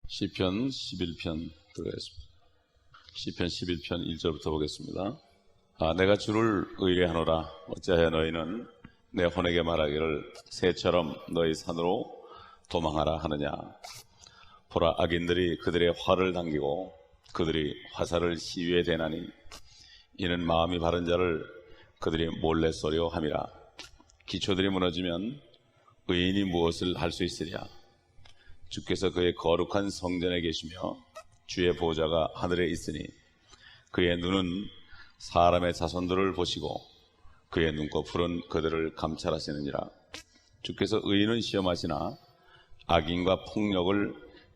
시편 11편 들어가겠습니다. 시편 11편 1절부터 보겠습니다. 내가 주를 의뢰하노라. 어찌하여 너희는 내 혼에게 말하기를 새처럼 너희 산으로 도망하라 하느냐. 보라, 악인들이 그들의 활을 당기고 그들이 화살을 시위에 대나니 이는 마음이 바른 자를 그들이 몰래 쏘려 함이라. 기초들이 무너지면 의인이 무엇을 할 수 있으랴. 주께서 그의 거룩한 성전에 계시며 주의 보좌가 하늘에 있으니 그의 눈은 사람의 자손들을 보시고 그의 눈꺼풀은 그들을 감찰하시느니라. 주께서 의인은 시험하시나 악인과 폭력을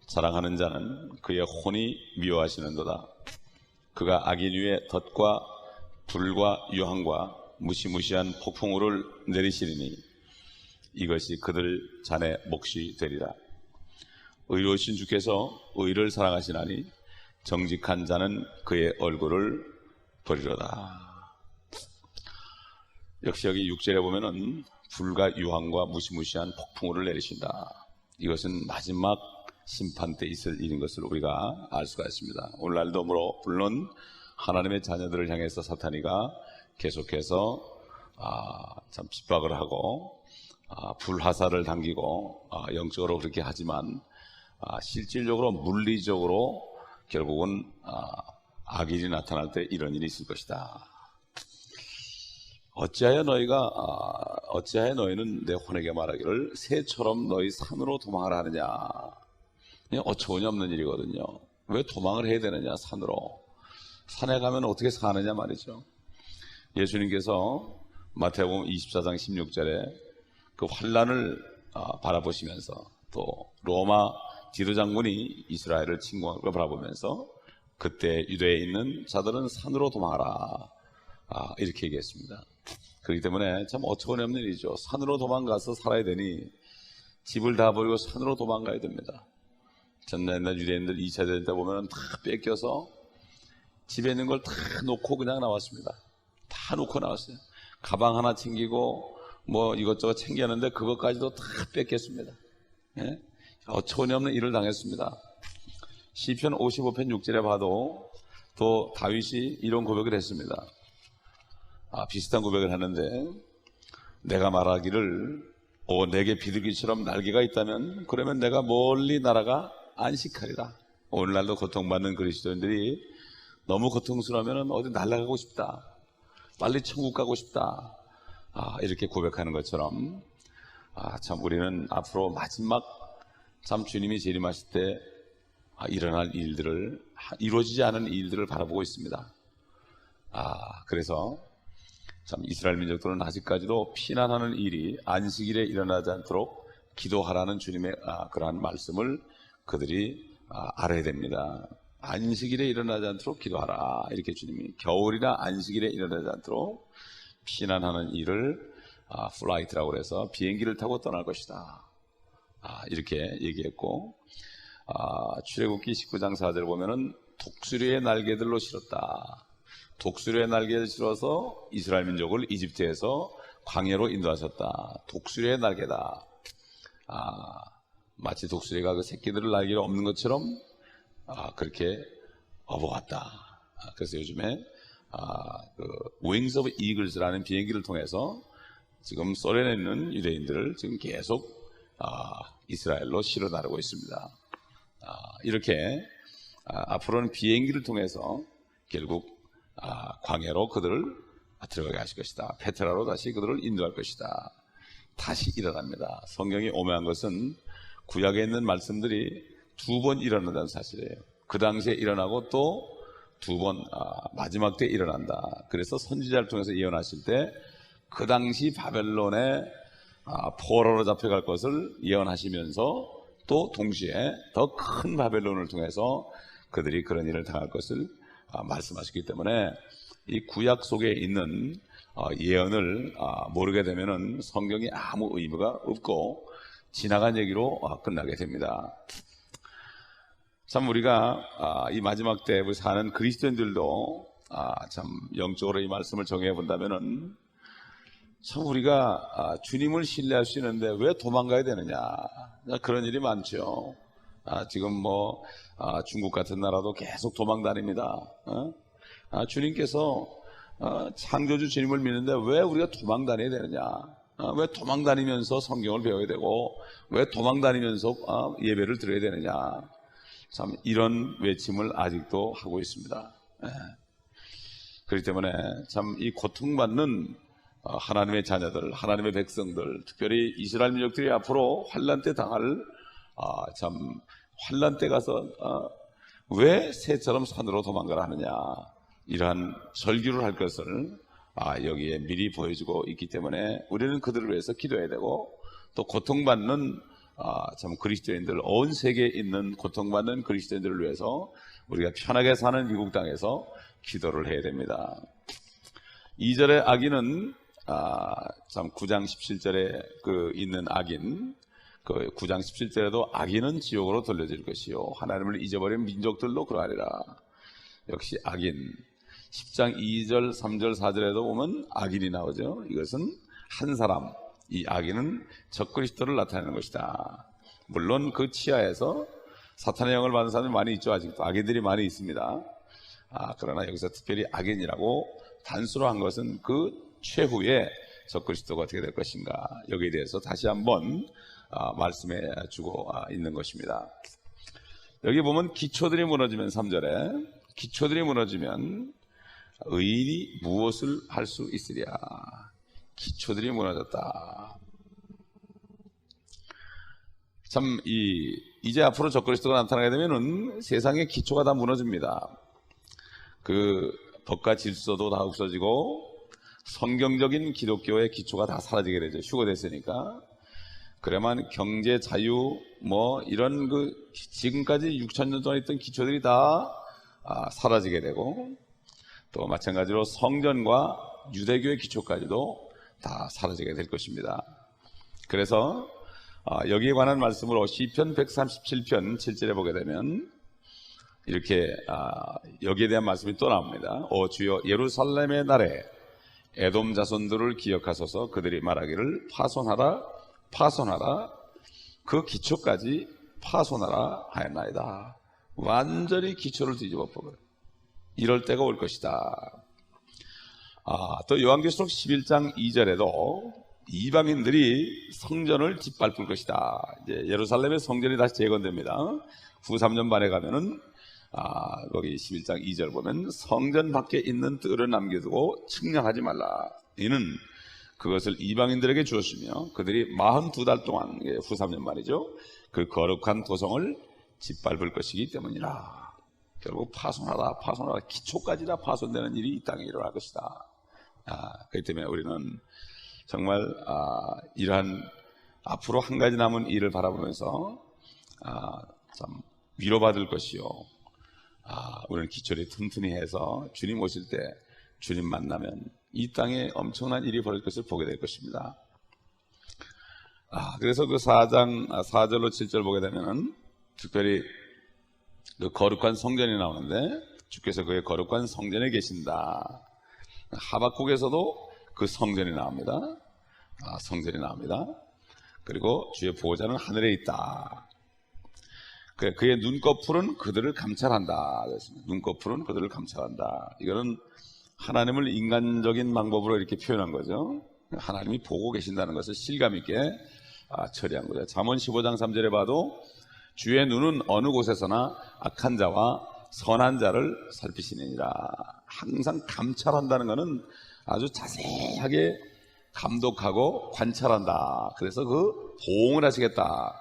자랑하는 자는 그의 혼이 미워하시는도다. 그가 악인 위에 덫과 불과 유황과 무시무시한 폭풍우를 내리시리니 이것이 그들 잔의 몫이 되리라. 의로우신 주께서 의를 사랑하시나니 정직한 자는 그의 얼굴을 버리로다. 역시 여기 6절에 보면은 불과 유황과 무시무시한 폭풍우를 내리신다. 이것은 마지막 심판 때 있을 일인 것을 우리가 알 수가 있습니다. 오늘날도 물론 하나님의 자녀들을 향해서 사탄이가 계속해서 참 핍박을 하고 불화살을 당기고 영적으로 그렇게 하지만 실질적으로 물리적으로 결국은 악일이 나타날 때 이런 일이 있을 것이다. 어찌하여 너희는 내 혼에게 말하기를 새처럼 너희 산으로 도망하라 하느냐. 어처구니 없는 일이거든요. 왜 도망을 해야 되느냐, 산으로. 산에 가면 어떻게 사느냐 말이죠. 예수님께서 마태복음 24장 16절에 그 환란을 바라보시면서 또 로마 디도 장군이 이스라엘을 침공한 걸 바라보면서 그때 유대에 있는 자들은 산으로 도망하라, 이렇게 얘기했습니다. 그렇기 때문에 참 어처구니 없는 일이죠. 산으로 도망가서 살아야 되니 집을 다 버리고 산으로 도망가야 됩니다. 옛날 유대인들 2차 대전 때 보면 다 뺏겨서 집에 있는 걸 다 놓고 그냥 나왔습니다. 다 놓고 나왔어요. 가방 하나 챙기고 뭐 이것저것 챙겼는데 그것까지도 다 뺏겼습니다. 예? 어처구니 없는 일을 당했습니다. 시편 55편 6절에 봐도 또 다윗이 이런 고백을 했습니다. 비슷한 고백을 하는데 내가 말하기를 내게 비둘기처럼 날개가 있다면 그러면 내가 멀리 날아가 안식하리라. 오늘날도 고통받는 그리스도인들이 너무 고통스러우면 어디 날아가고 싶다, 빨리 천국 가고 싶다, 이렇게 고백하는 것처럼 참 우리는 앞으로 마지막 참 주님이 재림하실 때 일어날 일들을, 이루어지지 않은 일들을 바라보고 있습니다. 그래서 참 이스라엘 민족들은 아직까지도 피난하는 일이 안식일에 일어나지 않도록 기도하라는 주님의 그러한 말씀을 그들이 알아야 됩니다. 안식일에 일어나지 않도록 기도하라, 이렇게 주님이 겨울이나 안식일에 일어나지 않도록 피난하는 일을 플라이트라고 해서 비행기를 타고 떠날 것이다, 이렇게 얘기했고, 출애굽기 19장 4절 보면은 독수리의 날개들로 실었다. 독수리의 날개를 실어서 이스라엘 민족을 이집트에서 광야로 인도하셨다. 독수리의 날개다. 마치 독수리가 그 새끼들을 날개가 없는 것처럼 그렇게 업어왔다. 그래서 요즘에 그 Wings of Eagles라는 비행기를 통해서 지금 소련에 있는 유대인들을 지금 계속 이스라엘로 실어 나르고 있습니다. 이렇게 앞으로는 비행기를 통해서 결국 광야로 그들을 들어가게 하실 것이다. 페트라로 다시 그들을 인도할 것이다. 다시 일어납니다. 성경이 오묘한 것은 구약에 있는 말씀들이 두 번 일어난다는 사실이에요. 그 당시에 일어나고 또 두 번 마지막 때 일어난다. 그래서 선지자를 통해서 예언하실 때 그 당시 바벨론에 포로로 잡혀갈 것을 예언하시면서 또 동시에 더 큰 바벨론을 통해서 그들이 그런 일을 당할 것을 말씀하셨기 때문에 이 구약 속에 있는 예언을 모르게 되면은 성경이 아무 의미가 없고 지나간 얘기로 끝나게 됩니다. 참 우리가 이 마지막 때 우리 사는 그리스도인들도 참 영적으로 이 말씀을 정해 본다면은 참 우리가 주님을 신뢰할 수 있는데 왜 도망가야 되느냐, 그런 일이 많죠. 지금 중국 같은 나라도 계속 도망 다닙니다. 주님께서 창조주 주님을 믿는데 왜 우리가 도망 다녀야 되느냐? 왜 도망 다니면서 성경을 배워야 되고 왜 도망 다니면서 예배를 드려야 되느냐? 참 이런 외침을 아직도 하고 있습니다. 그렇기 때문에 참 이 고통받는 하나님의 자녀들, 하나님의 백성들, 특별히 이스라엘 민족들이 앞으로 환난 때 당할 참 환난 때 가서 왜 새처럼 산으로 도망가라 하느냐, 이러한 설교를 할 것을 여기에 미리 보여주고 있기 때문에 우리는 그들을 위해서 기도해야 되고, 또 고통받는 참 그리스도인들, 온 세계에 있는 고통받는 그리스도인들을 위해서 우리가 편하게 사는 미국 땅에서 기도를 해야 됩니다. 2절의 악인은 참 9장 17절에 있는 악인, 9장 17절에도 악인은 지옥으로 돌려질 것이요 하나님을 잊어버린 민족들도 그러하리라. 역시 악인. 10장 2절, 3절, 4절에도 보면 악인이 나오죠. 이것은 한 사람, 이 악인은 적그리스도를 나타내는 것이다. 물론 그 치하에서 사탄의 영을 받은 사람이 많이 있죠. 아직도 악인들이 많이 있습니다. 그러나 여기서 특별히 악인이라고 단수로 한 것은 그 최후의 적그리스도가 어떻게 될 것인가, 여기에 대해서 다시 한번 말씀해 주고 있는 것입니다. 여기 보면 기초들이 무너지면, 3절에 기초들이 무너지면 의인이 무엇을 할 수 있으랴. 기초들이 무너졌다. 참 이제 앞으로 적그리스도가 나타나게 되면은 세상의 기초가 다 무너집니다. 그 법과 질서도 다 없어지고 성경적인 기독교의 기초가 다 사라지게 되죠. 휴거됐으니까. 그래만 경제 자유 이런 지금까지 6,000년 동안 있던 기초들이 다 사라지게 되고, 또 마찬가지로 성전과 유대교의 기초까지도 다 사라지게 될 것입니다. 그래서 여기에 관한 말씀으로 시편 137편 7절에 보게 되면 이렇게 여기에 대한 말씀이 또 나옵니다. 오 주여, 예루살렘의 날에 에돔 자손들을 기억하소서. 그들이 말하기를 파손하라 파손하라, 그 기초까지 파손하라 하였나이다. 완전히 기초를 뒤집어 버려요. 이럴 때가 올 것이다. 또 요한계시록 11장 2절에도 이방인들이 성전을 짓밟을 것이다. 이제 예루살렘의 성전이 다시 재건됩니다. 후 3년 만에 가면은 거기 11장 2절 보면 성전 밖에 있는 뜰을 남겨두고 측량하지 말라. 이는 그것을 이방인들에게 주었으며 그들이 42달 동안, 후 3년 말이죠, 그 거룩한 도성을 짓밟을 것이기 때문이라. 결국 파손하라 파손하라, 기초까지 다 파손되는 일이 이 땅에 일어날 것이다. 그렇기 때문에 우리는 정말 이러한 앞으로 한 가지 남은 일을 바라보면서 참 위로받을 것이요, 우리는 기초를 튼튼히 해서 주님 오실 때, 주님 만나면 이 땅에 엄청난 일이 벌어질 것을 보게 될 것입니다. 그래서 그 4장 4절로 7절 보게 되면은 특별히 그 거룩한 성전이 나오는데, 주께서 그의 거룩한 성전에 계신다. 하박국에서도 그 성전이 나옵니다. 성전이 나옵니다. 그리고 주의 보호자는 하늘에 있다. 그의 눈꺼풀은 그들을 감찰한다. 눈꺼풀은 그들을 감찰한다. 이거는 하나님을 인간적인 방법으로 이렇게 표현한 거죠. 하나님이 보고 계신다는 것을 실감 있게 처리한 거죠. 잠언 15장 3절에 봐도 주의 눈은 어느 곳에서나 악한 자와 선한 자를 살피시느니라. 항상 감찰한다는 것은 아주 자세하게 감독하고 관찰한다. 그래서 그 보응을 하시겠다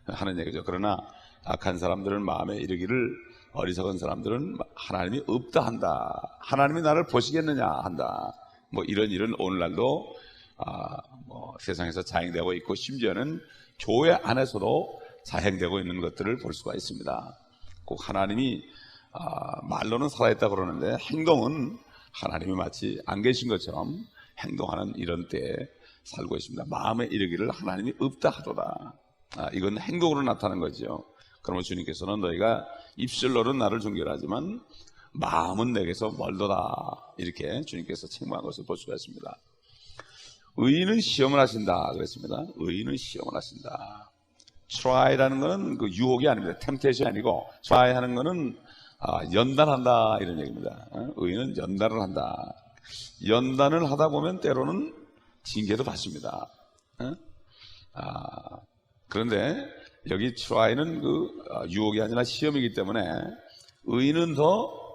하는 얘기죠. 그러나 악한 사람들은 마음에 이르기를, 어리석은 사람들은 하나님이 없다 한다. 하나님이 나를 보시겠느냐 한다. 이런 일은 오늘날도 세상에서 자행되고 있고, 심지어는 교회 안에서도 자행되고 있는 것들을 볼 수가 있습니다. 꼭 하나님이 말로는 살아있다 그러는데 행동은 하나님이 마치 안 계신 것처럼 행동하는 이런 때에 살고 있습니다. 마음에 이르기를 하나님이 없다 하도다. 이건 행동으로 나타나는 거죠. 그러면 주님께서는 너희가 입술로는 나를 존경하지만 마음은 내게서 멀도다, 이렇게 주님께서 책망한 것을 볼 수가 있습니다. 의인은 시험을 하신다 그랬습니다. 의인은 시험을 하신다. try라는 거는 그 유혹이 아닙니다. temptation이 아니고 try 하는 거는 연단한다 이런 얘기입니다. 의인은 연단을 한다. 연단을 하다 보면 때로는 징계도 받습니다. 그런데 여기 try는 그 유혹이 아니라 시험이기 때문에 의인은 더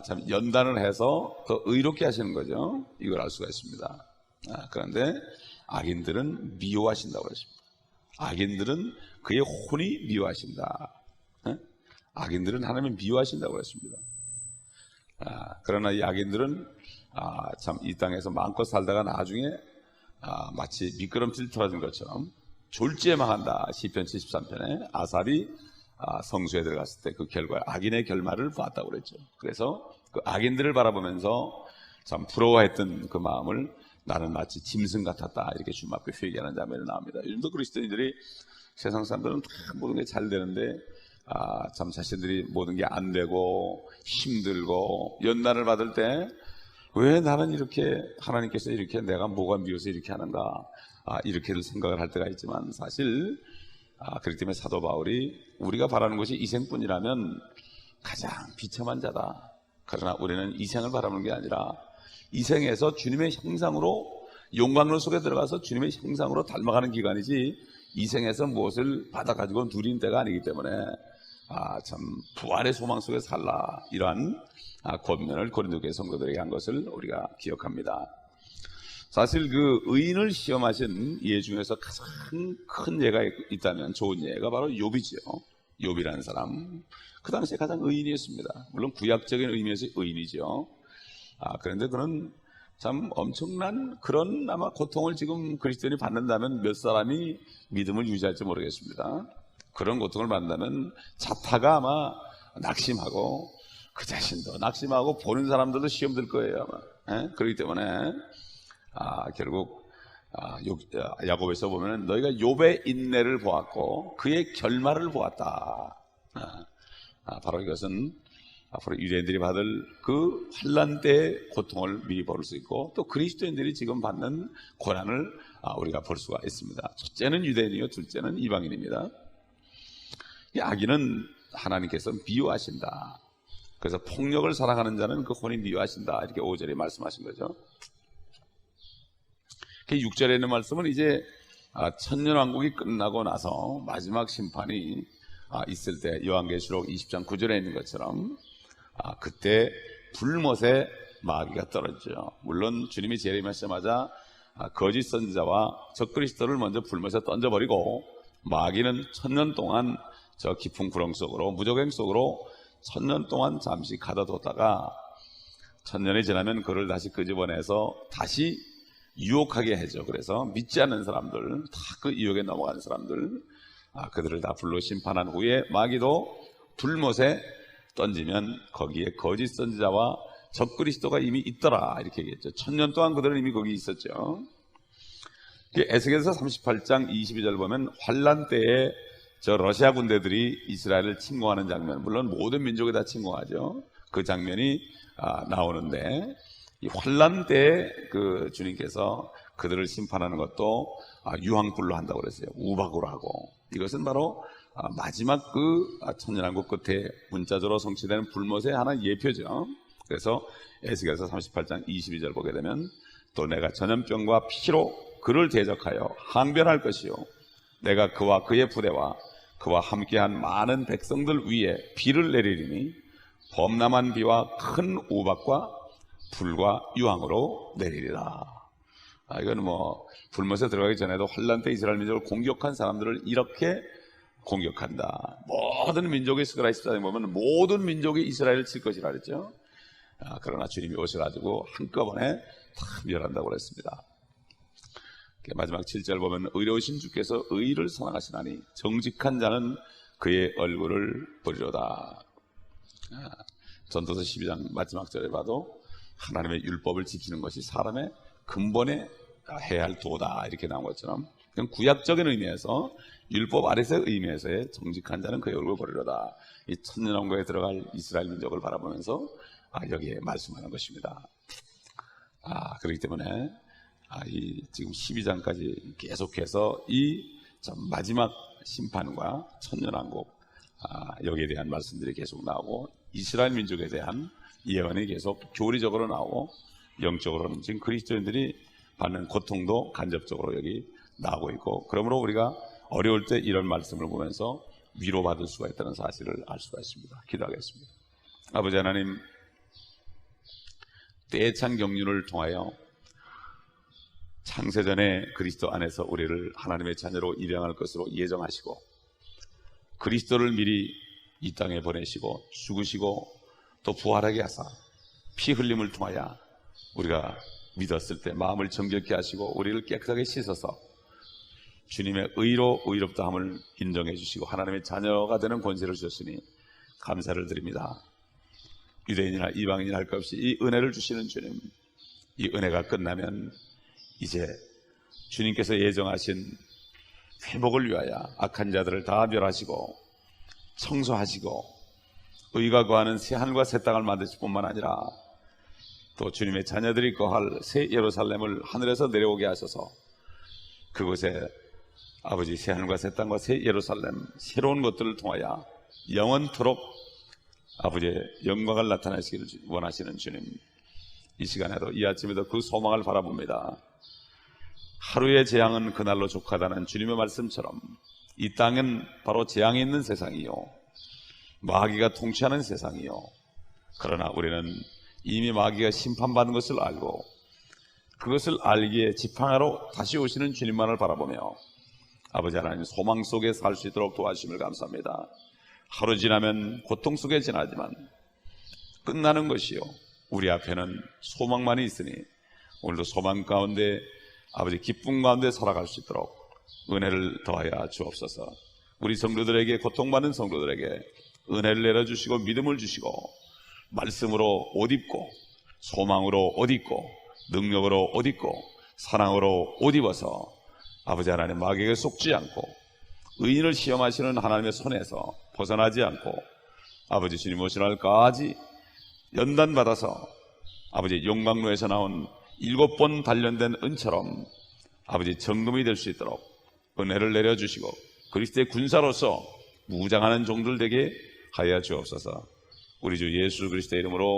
참 연단을 해서 더 의롭게 하시는 거죠. 이걸 알 수가 있습니다. 그런데 악인들은 미워하신다고 그랬습니다. 악인들은 그의 혼이 미워하신다. 악인들은 하나님을 미워하신다고 그랬습니다. 그러나 이 악인들은 참 이 땅에서 마음껏 살다가 나중에 마치 미끄럼틀 틀어진 것처럼 졸지에 망한다. 시편 73편에 아삽이 성소에 들어갔을 때 그 결과 악인의 결말을 봤다고 그랬죠. 그래서 그 악인들을 바라보면서 참 부러워했던 그 마음을 나는 마치 짐승 같았다 이렇게 주님 앞에 회개하는 장면이 나옵니다. 요즘도 그리스도인들이 세상 사람들은 다 모든 게 잘 되는데 참 자신들이 모든 게 안 되고 힘들고 연단을 받을 때 왜 나는 이렇게 하나님께서 이렇게 내가 뭐가 미워서 이렇게 하는가 이렇게들 생각을 할 때가 있지만 사실 그렇기 때문에 사도 바울이 우리가 바라는 것이 이생뿐이라면 가장 비참한 자다. 그러나 우리는 이생을 바라는 게 아니라 이생에서 주님의 형상으로 영광로 속에 들어가서 주님의 형상으로 닮아가는 기간이지 이생에서 무엇을 받아가지고 누린 때가 아니기 때문에 참 부활의 소망 속에 살라 이러한 권면을 고린도교회 성도들에게 한 것을 우리가 기억합니다. 사실 그 의인을 시험하신 예 중에서 가장 큰 예가 있다면 좋은 예가 바로 욥이죠. 욥이라는 사람 그 당시에 가장 의인이었습니다. 물론 구약적인 의미에서 의인이죠. 그런데 그는 참 엄청난 그런 아마 고통을 지금 그리스도인이 받는다면 몇 사람이 믿음을 유지할지 모르겠습니다. 그런 고통을 받는다면 자타가 아마 낙심하고 그 자신도 낙심하고 보는 사람들도 시험 들 거예요 아마. 그렇기 때문에 결국 야고보에서 보면 너희가 욥의 인내를 보았고 그의 결말을 보았다. 바로 이것은 앞으로 유대인들이 받을 그 환난 때의 고통을 미리 볼 수 있고 또 그리스도인들이 지금 받는 고난을 우리가 볼 수가 있습니다. 첫째는 유대인이요 둘째는 이방인입니다. 이 악인은 하나님께서 미워하신다. 그래서 폭력을 사랑하는 자는 그 혼이 미워하신다 이렇게 5절에 말씀하신 거죠. 6절에 있는 말씀은 이제 천년왕국이 끝나고 나서 마지막 심판이 있을 때 요한계시록 20장 9절에 있는 것처럼 그때 불못에 마귀가 떨어지죠. 물론 주님이 재림하시자마자 거짓 선지자와 적그리스도를 먼저 불못에 던져버리고 마귀는 천년 동안 저 깊은 구렁 속으로 무저갱 속으로 천년 동안 잠시 가둬뒀다가 천년이 지나면 그를 다시 끄집어내서 다시 유혹하게 하죠. 그래서 믿지 않는 사람들 다 그 유혹에 넘어가는 사람들 그들을 다 불로 심판한 후에 마귀도 불못에 던지면 거기에 거짓 선지자와 적그리스도가 이미 있더라 이렇게 얘기했죠. 천년 동안 그들은 이미 거기 있었죠. 에스겔서 38장 22절 보면 환란 때에 저 러시아 군대들이 이스라엘을 침공하는 장면, 물론 모든 민족이 다 침공하죠. 그 장면이 나오는데 이 환란 때에 그 주님께서 그들을 심판하는 것도 유황불로 한다고 그랬어요. 우박으로 하고 이것은 바로 마지막 그 천년왕국 끝에 문자적으로 성취되는 불못의 하나 예표죠. 그래서 에스겔서 38장 22절 보게 되면 또 내가 전염병과 피로 그를 대적하여 항변할 것이요 내가 그와 그의 부대와 그와 함께한 많은 백성들 위에 비를 내리리니 범람한 비와 큰 우박과 불과 유황으로 내리리라. 이건 뭐 불못에 들어가기 전에도 환란 때 이스라엘 민족을 공격한 사람들을 이렇게 공격한다. 모든 민족의 스가랴 14장에 보면 모든 민족이 이스라엘을 칠 것이라 그랬죠. 그러나 주님이 오셔가지고 한꺼번에 다 멸한다고 그랬습니다. 마지막 7절 보면 의로우신 주께서 의를 사랑하시나니 정직한 자는 그의 얼굴을 보리로다. 전도서 12장 마지막 절에 봐도 하나님의 율법을 지키는 것이 사람의 근본에 해야 할 도다 이렇게 나온 것처럼 그냥 구약적인 의미에서 율법 아래서의 의미에서의 정직한 자는 그의 얼굴을 보리로다. 이 천년왕국에 들어갈 이스라엘 민족을 바라보면서 여기에 말씀하는 것입니다. 그렇기 때문에 이 지금 12장까지 계속해서 이 마지막 심판과 천년왕국, 여기에 대한 말씀들이 계속 나오고, 이스라엘 민족에 대한 예언이 계속 교리적으로 나오고, 영적으로는 지금 그리스도인들이 받는 고통도 간접적으로 여기 나오고 있고, 그러므로 우리가 어려울 때 이런 말씀을 보면서 위로받을 수가 있다는 사실을 알 수가 있습니다. 기도하겠습니다. 아버지 하나님, 때찬 경륜을 통하여 창세전에 그리스도 안에서 우리를 하나님의 자녀로 입양할 것으로 예정하시고, 그리스도를 미리 이 땅에 보내시고 죽으시고 또 부활하게 하사 피 흘림을 통하여 우리가 믿었을 때 마음을 정결케 하시고 우리를 깨끗하게 씻어서 주님의 의로 의롭다함을 인정해 주시고 하나님의 자녀가 되는 권세를 주셨으니 감사를 드립니다. 유대인이나 이방인이나 할 것 없이 이 은혜를 주시는 주님, 이 은혜가 끝나면 이제 주님께서 예정하신 회복을 위하여 악한 자들을 다 멸하시고 청소하시고 의가 거하는 새 하늘과 새 땅을 만드실 뿐만 아니라 또 주님의 자녀들이 거할 새 예루살렘을 하늘에서 내려오게 하셔서 그곳에 아버지 새 하늘과 새 땅과 새 예루살렘 새로운 것들을 통하여 영원토록 아버지의 영광을 나타내시기를 원하시는 주님, 이 시간에도 이 아침에도 그 소망을 바라봅니다. 하루의 재앙은 그날로 족하다는 주님의 말씀처럼 이 땅은 바로 재앙이 있는 세상이요 마귀가 통치하는 세상이요, 그러나 우리는 이미 마귀가 심판받은 것을 알고 그것을 알기에 지팡이로 다시 오시는 주님만을 바라보며 아버지 하나님 소망 속에 살 수 있도록 도와주심을 감사합니다. 하루 지나면 고통 속에 지나지만 끝나는 것이요 우리 앞에는 소망만이 있으니 오늘도 소망 가운데 아버지 기쁨 가운데 살아갈 수 있도록 은혜를 더하여 주옵소서. 우리 성도들에게, 고통받는 성도들에게 은혜를 내려주시고 믿음을 주시고 말씀으로 옷 입고 소망으로 옷 입고 능력으로 옷 입고 사랑으로 옷 입어서 아버지 하나님 마귀에게 속지 않고 의인을 시험하시는 하나님의 손에서 벗어나지 않고 아버지 주님 오신 날까지 연단받아서 아버지 용광로에서 나온 7번 단련된 은처럼 아버지 정금이 될 수 있도록 은혜를 내려주시고 그리스도의 군사로서 무장하는 종들 되게 하여 주옵소서. 우리 주 예수 그리스도의 이름으로